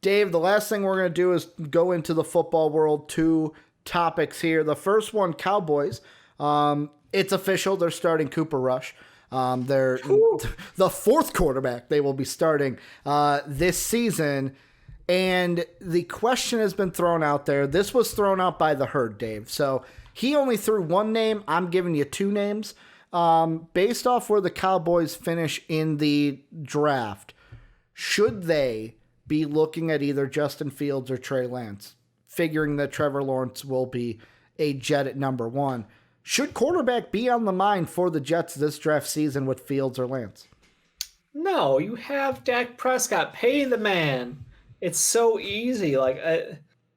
Dave, the last thing we're going to do is go into the football world. 2 topics here. The first one, Cowboys. It's official. They're starting Cooper Rush. They're the 4th quarterback they will be starting this season. And the question has been thrown out there. This was thrown out by the herd, Dave. So he only threw 1 name. I'm giving you 2 names. Based off where the Cowboys finish in the draft, should they be looking at either Justin Fields or Trey Lance, figuring that Trevor Lawrence will be a Jet at number 1? Should quarterback be on the mind for the Jets this draft season with Fields or Lance? No, you have Dak Prescott. Pay the man. It's so easy.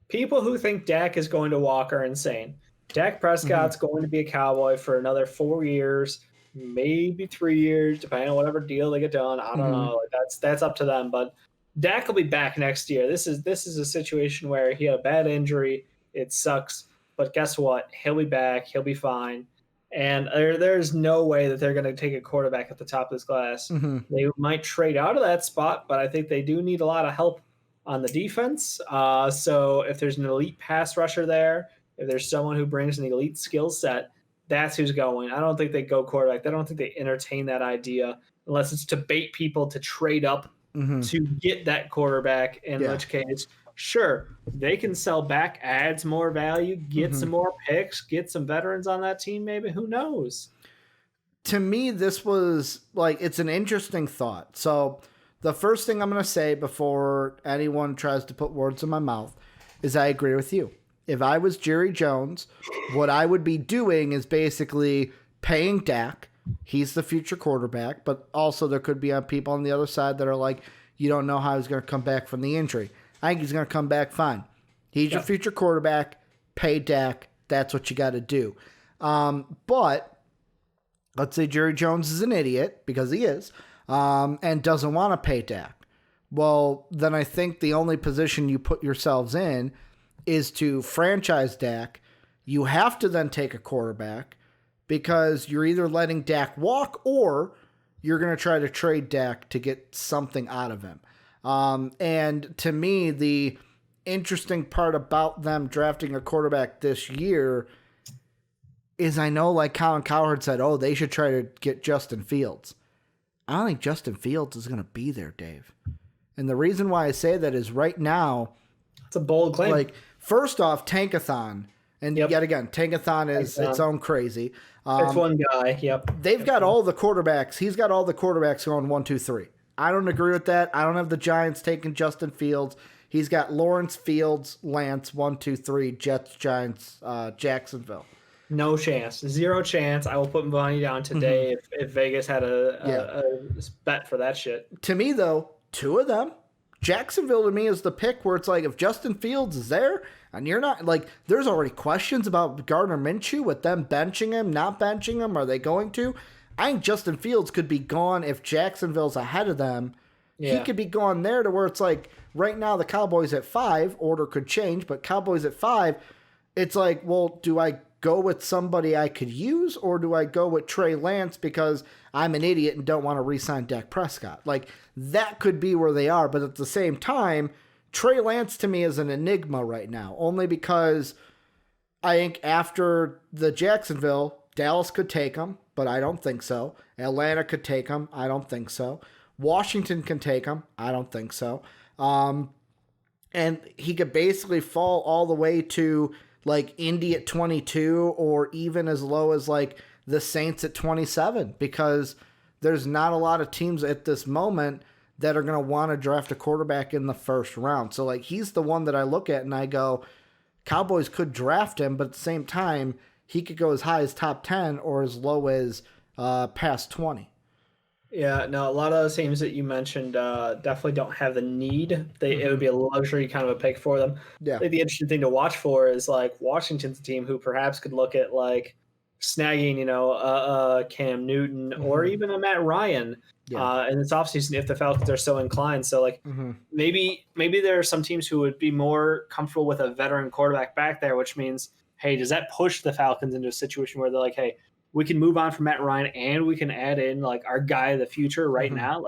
People who think Dak is going to walk are insane. Dak Prescott's going to be a Cowboy for another 4 years, maybe 3 years, depending on whatever deal they get done. I don't know. That's up to them. But Dak will be back next year. This is a situation where he had a bad injury. It sucks. But guess what? He'll be back. He'll be fine. And there's no way that they're going to take a quarterback at the top of this class. They might trade out of that spot, but I think they do need a lot of help on the defense. So if there's an elite pass rusher there, if there's someone who brings an elite skill set, that's who's going. I don't think they go quarterback. I don't think they entertain that idea unless it's to bait people to trade up to get that quarterback, in which case, sure, they can sell back, adds more value, get some more picks, get some veterans on that team maybe. Who knows? To me, this was it's an interesting thought. So the first thing I'm going to say before anyone tries to put words in my mouth is I agree with you. If I was Jerry Jones, what I would be doing is basically paying Dak. He's the future quarterback, but also there could be people on the other side that are like, you don't know how he's going to come back from the injury. I think he's going to come back fine. He's your future quarterback. Pay Dak. That's what you got to do. But let's say Jerry Jones is an idiot, because he is, and doesn't want to pay Dak. Well, then I think the only position you put yourselves in is to franchise Dak. You have to then take a quarterback, because you're either letting Dak walk or you're going to try to trade Dak to get something out of him. And to me, the interesting part about them drafting a quarterback this year is, I know like Colin Cowherd said, they should try to get Justin Fields. I don't think Justin Fields is going to be there, Dave. And the reason why I say that is right now, it's a bold claim. First off, Tankathon. And yet again, Tankathon is its own crazy. It's one guy. They've got all the quarterbacks. He's got all the quarterbacks going 1, 2, 3. I don't agree with that. I don't have the Giants taking Justin Fields. He's got Lawrence, Fields, Lance, 1, 2, 3, Jets, Giants, Jacksonville. No chance. 0 chance. I will put money down today if Vegas had a bet for that shit. To me, though, 2 of them, Jacksonville to me is the pick where it's like, if Justin Fields is there and you're not, there's already questions about Gardner Minshew with them benching him, not benching him. Are they going to? I think Justin Fields could be gone if Jacksonville's ahead of them. Yeah. He could be gone there to where it's like, right now the Cowboys at 5, order could change, but Cowboys at 5, it's like, well, do I go with somebody I could use, or do I go with Trey Lance because I'm an idiot and don't want to re-sign Dak Prescott? That could be where they are, but at the same time, Trey Lance to me is an enigma right now, only because I think after the Jacksonville, Dallas could take him, but I don't think so. Atlanta could take him. I don't think so. Washington can take him. I don't think so. And he could basically fall all the way to Indy at 22, or even as low as the Saints at 27, because there's not a lot of teams at this moment that are going to want to draft a quarterback in the first round. So he's the one that I look at and I go, Cowboys could draft him, but at the same time, he could go as high as top 10 or as low as past 20. Yeah, no, a lot of those teams that you mentioned definitely don't have the need. It would be a luxury kind of a pick for them. Yeah. I think the interesting thing to watch for is Washington's team, who perhaps could look at snagging, Cam Newton or even a Matt Ryan in this offseason if the Falcons are so inclined. So maybe there are some teams who would be more comfortable with a veteran quarterback back there, which means, hey, does that push the Falcons into a situation where they're like, hey, we can move on from Matt Ryan and we can add in our guy of the future right now?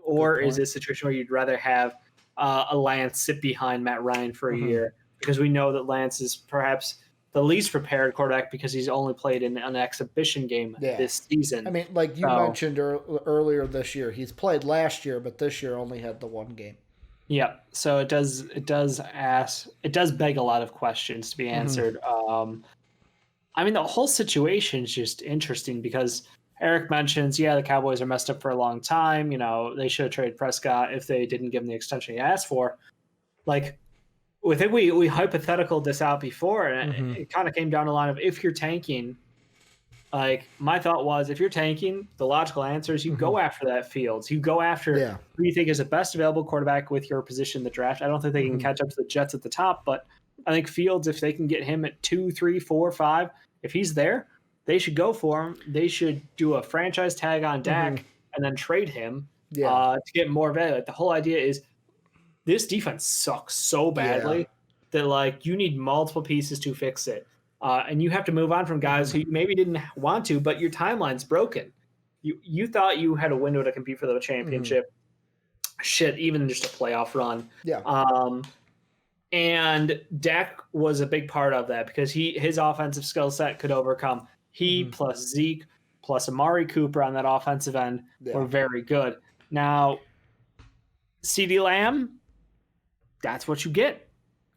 Or is it a situation where you'd rather have a Lance sit behind Matt Ryan for a Mm-hmm. year, because we know that Lance is perhaps the least prepared quarterback because he's only played in an exhibition game Yeah. this season. I mean, like you mentioned earlier this year, he's played last year, but this year only had the one game. Yeah, so it does beg a lot of questions to be answered. I mean, the whole situation is just interesting because Eric mentions, the Cowboys are messed up for a long time. You know, they should have traded Prescott if they didn't give him the extension he asked for. Like, I think we hypothetical this out before, and it kind of came down to the line of, if you're tanking. Like, my thought was, if you're tanking, the logical answer is you go after that Fields. You go after who you think is the best available quarterback with your position in the draft. I don't think they can catch up to the Jets at the top, but I think Fields, if they can get him at 2, 3, 4, 5, if he's there, they should go for him. They should do a franchise tag on Dak and then trade him to get more value. Like, the whole idea is this defense sucks so badly that, like, you need multiple pieces to fix it. And you have to move on from guys who maybe didn't want to, but your timeline's broken. You thought you had a window to compete for the championship. Shit, even just a playoff run. Yeah. And Dak was a big part of that because his offensive skill set could overcome. He plus Zeke plus Amari Cooper on that offensive end were very good. Now, CeeDee Lamb, that's what you get.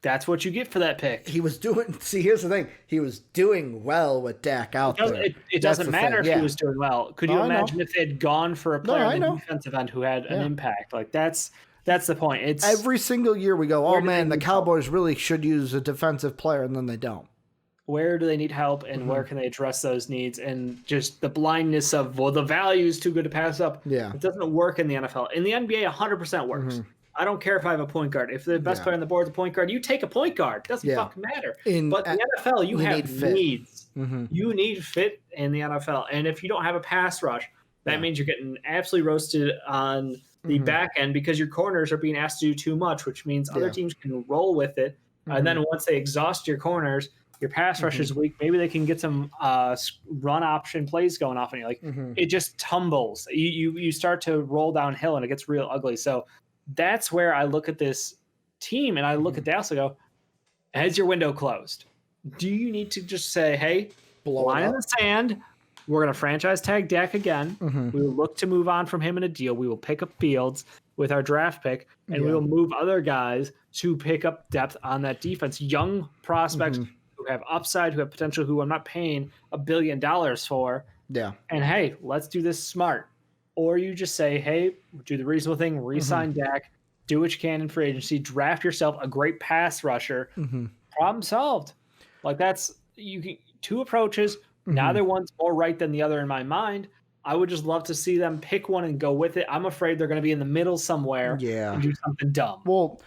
That's what you get for that pick. He was doing. See, here's the thing. He was doing well with Dak out there. It doesn't matter if he was doing well. Could you imagine if they had gone for a player on the defensive end who had an impact? Like, that's the point. It's every single year we go, oh man, the Cowboys really should use a defensive player, and then they don't. Where do they need help, and where can they address those needs? And just the blindness of, well, the value is too good to pass up. Yeah, it doesn't work in the NFL. In the NBA, 100% works. I don't care if I have a point guard. If the best player on the board is a point guard, you take a point guard. It doesn't fucking matter. But in the NFL, you have needs. You need fit in the NFL. And if you don't have a pass rush, that means you're getting absolutely roasted on the back end because your corners are being asked to do too much, which means other teams can roll with it. And then once they exhaust your corners, your pass rush is weak. Maybe they can get some run option plays going off on you. Like, it just tumbles. You start to roll downhill, and it gets real ugly. So that's where I look at this team, and I look at Dallas and go, has your window closed? Do you need to just say, hey, line in the sand, we're going to franchise tag Dak again. We will look to move on from him in a deal. We will pick up Fields with our draft pick, and we will move other guys to pick up depth on that defense. Young prospects who have upside, who have potential, who I'm not paying $1 billion for. Yeah. And hey, let's do this smart. Or you just say, hey, do the reasonable thing, re-sign Dak, do what you can in free agency, draft yourself a great pass rusher. Problem solved. Like, that's two approaches. Neither one's more right than the other in my mind. I would just love to see them pick one and go with it. I'm afraid they're going to be in the middle somewhere and do something dumb. Well,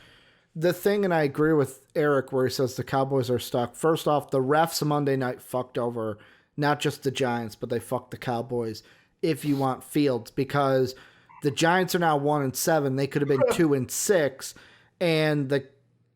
the thing, and I agree with Eric where he says the Cowboys are stuck. First off, the refs Monday night fucked over not just the Giants, but they fucked the Cowboys. If you want Fields, because the Giants are now 1-7, they could have been 2-6, and the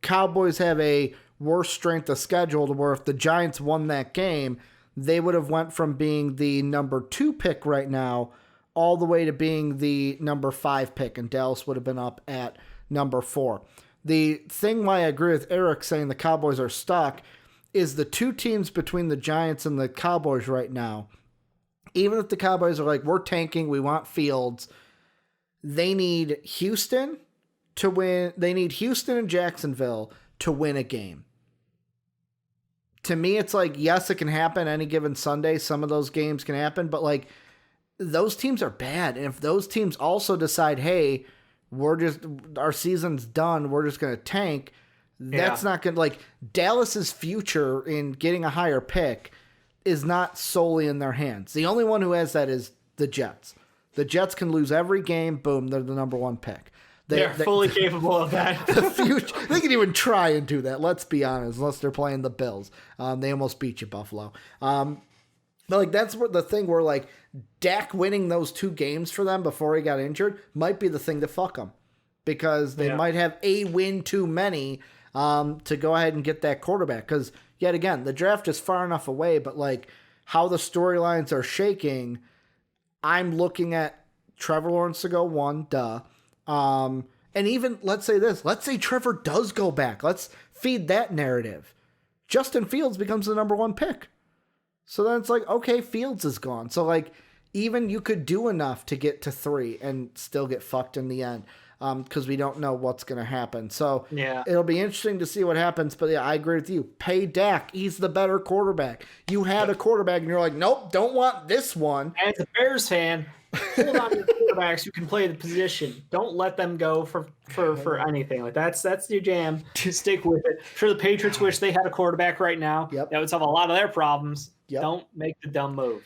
Cowboys have a worse strength of schedule to where if the Giants won that game, they would have went from being the number 2 pick right now all the way to being the number 5 pick, and Dallas would have been up at number 4. The thing why I agree with Eric saying the Cowboys are stuck is the two teams between the Giants and the Cowboys right now. Even if the Cowboys are like, we're tanking, we want Fields, they need Houston to win. They need Houston and Jacksonville to win a game. To me, it's like, yes, it can happen any given Sunday. Some of those games can happen, but like, those teams are bad. And if those teams also decide, hey, our season's done, we're just going to tank, that's not going to, like, Dallas's future in getting a higher pick is not solely in their hands. The only one who has that is the Jets. The Jets can lose every game. Boom, they're the number 1 pick. They're fully capable of that. The future, they can even try and do that. Let's be honest, unless they're playing the Bills. They almost beat you, Buffalo. But like, that's what the thing where, like, Dak winning those 2 games for them before he got injured might be the thing to fuck them, because they might have a win too many to go ahead and get that quarterback. Because yet again, the draft is far enough away, but like how the storylines are shaking, I'm looking at Trevor Lawrence to go 1, And even, let's say Trevor does go back. Let's feed that narrative. Justin Fields becomes the number 1 pick. So then it's like, okay, Fields is gone. So like, even you could do enough to get to 3 and still get fucked in the end. Because we don't know what's going to happen. So yeah, it'll be interesting to see what happens. But yeah, I agree with you. Pay Dak. He's the better quarterback. You had a quarterback and you're like, nope, don't want this one. As a Bears fan, hold on to your quarterbacks who can play the position. Don't let them go for anything. Like that's your jam. Stick with it. I'm sure the Patriots wish they had a quarterback right now. Yep. That would solve a lot of their problems. Yep. Don't make the dumb move.